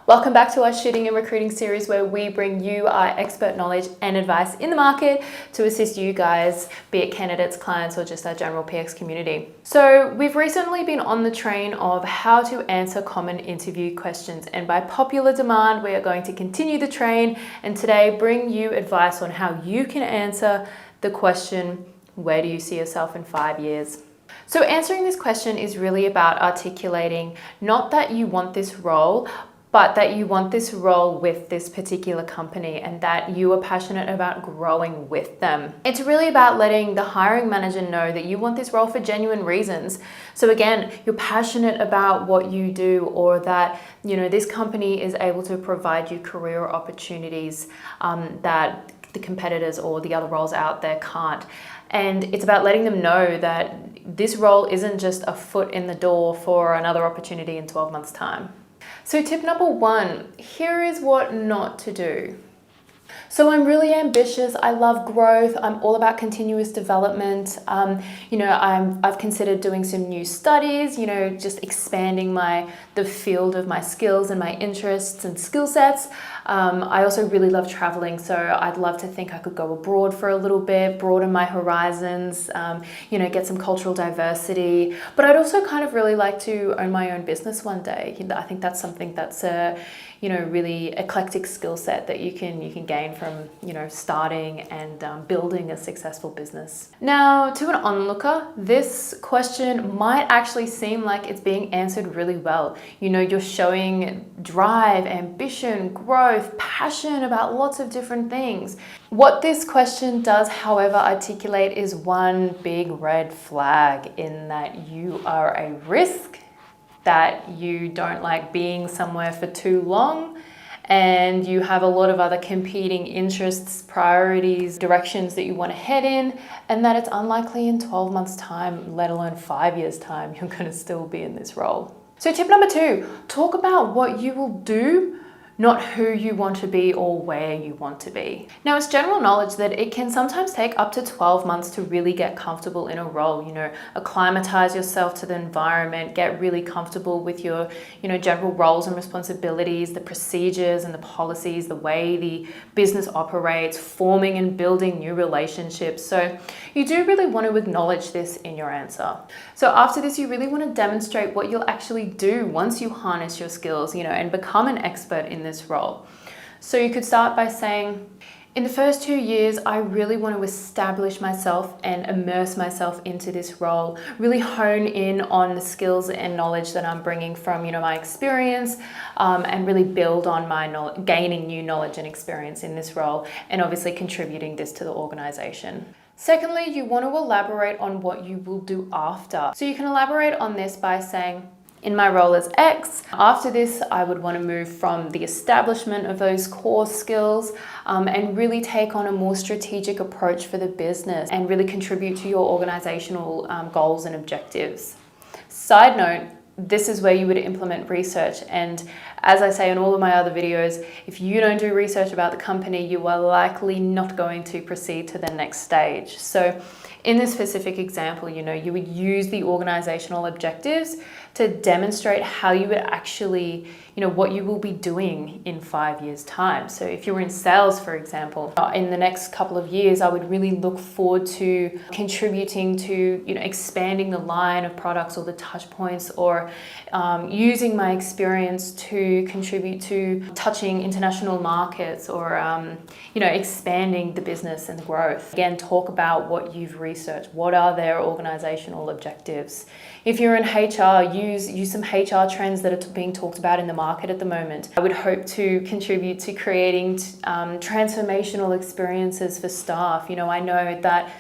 Welcome back to our Shooting and Recruiting series where we bring you our expert knowledge and advice in the market to assist you guys, be it candidates, clients, or just our general PX community. So we've recently been on the train of how to answer common interview questions, and by popular demand, we are going to continue the train and today bring you advice on how you can answer the question, where do you see yourself in 5 years? So answering this question is really about articulating not that you want this role, but that you want this role with this particular company and that you are passionate about growing with them. It's really about letting the hiring manager know that you want this role for genuine reasons. So again, you're passionate about what you do, or that, this company is able to provide you career opportunities that the competitors or the other roles out there can't. And it's about letting them know that this role isn't just a foot in the door for another opportunity in 12 months' time. So tip number 1, here is what not to do. So I'm really ambitious. I love growth. I'm all about continuous development. I've considered doing some new studies, just expanding the field of my skills and my interests and skill sets. I also really love traveling. So I'd love to think I could go abroad for a little bit, broaden my horizons, get some cultural diversity. But I'd also kind of really like to own my own business one day. I think that's something that's a really eclectic skill set that you can gain from, starting and building a successful business. Now, to an onlooker, this question might actually seem like it's being answered really well. You're showing drive, ambition, growth, passion about lots of different things. What this question does, however, articulate is one big red flag in that you are a risk, that you don't like being somewhere for too long, and you have a lot of other competing interests, priorities, directions that you want to head in, and that it's unlikely in 12 months' time, let alone 5 years' time, you're going to still be in this role. So tip number 2, talk about what you will do, not who you want to be or where you want to be. Now, it's general knowledge that it can sometimes take up to 12 months to really get comfortable in a role, acclimatize yourself to the environment, get really comfortable with your, general roles and responsibilities, the procedures and the policies, the way the business operates, forming and building new relationships. So you do really want to acknowledge this in your answer. So after this, you really want to demonstrate what you'll actually do once you harness your skills, and become an expert in this role. So you could start by saying, in the first 2 years, I really want to establish myself and immerse myself into this role, really hone in on the skills and knowledge that I'm bringing from, my experience, and really build on my gaining new knowledge and experience in this role, and obviously contributing this to the organization. Secondly, you want to elaborate on what you will do after. So you can elaborate on this by saying, in my role as X, after this, I would want to move from the establishment of those core skills and really take on a more strategic approach for the business and really contribute to your organizational goals and objectives. Side note, this is where you would implement research. And as I say in all of my other videos, if you don't do research about the company, you are likely not going to proceed to the next stage. So in this specific example, you would use the organizational objectives to demonstrate how you would actually, what you will be doing in 5 years' time. So if you're in sales, for example, in the next couple of years, I would really look forward to contributing to, expanding the line of products or the touch points, or using my experience to contribute to touching international markets, or, expanding the business and the growth. Again, talk about what you've researched. What are their organizational objectives? If you're in HR, use some HR trends that are being talked about in the market at the moment. I would hope to contribute to creating transformational experiences for staff. I know that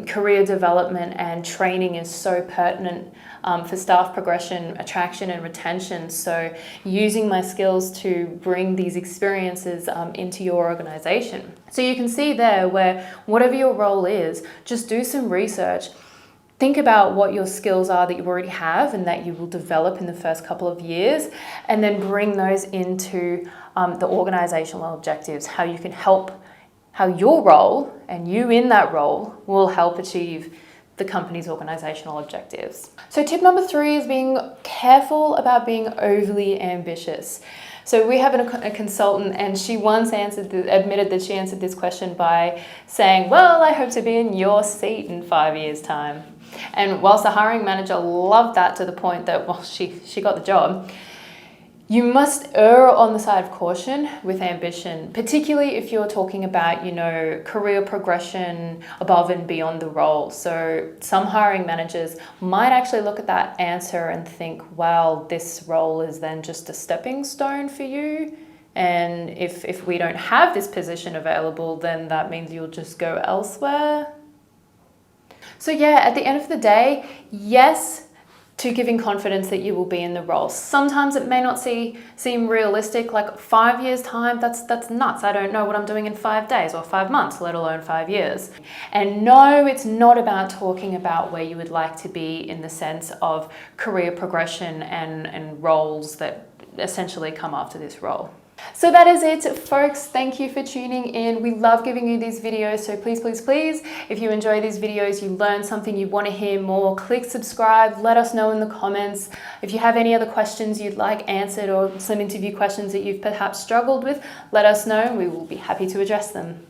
career development and training is so pertinent for staff progression, attraction and retention. So using my skills to bring these experiences into your organization. So you can see there where whatever your role is, just do some research. Think about what your skills are that you already have and that you will develop in the first couple of years, and then bring those into the organizational objectives, how you can help, how your role and you in that role will help achieve the company's organizational objectives. So tip number 3 is being careful about being overly ambitious. So we have a consultant, and she once admitted that she answered this question by saying, well, I hope to be in your seat in 5 years' time. And whilst the hiring manager loved that to the point that, well, she got the job, you must err on the side of caution with ambition, particularly if you're talking about, career progression above and beyond the role. So some hiring managers might actually look at that answer and think, well, this role is then just a stepping stone for you. And if we don't have this position available, then that means you'll just go elsewhere. So yeah, at the end of the day, yes, to giving confidence that you will be in the role. Sometimes it may not seem realistic, like 5 years' time, that's nuts. I don't know what I'm doing in 5 days or 5 months, let alone 5 years. And no, it's not about talking about where you would like to be in the sense of career progression and roles that essentially come after this role. So that is it, folks. Thank you for tuning in. We love giving you these videos, so please, please, please, if you enjoy these videos, you learn something, you want to hear more, click subscribe, let us know in the comments. If you have any other questions you'd like answered or some interview questions that you've perhaps struggled with, let us know and we will be happy to address them.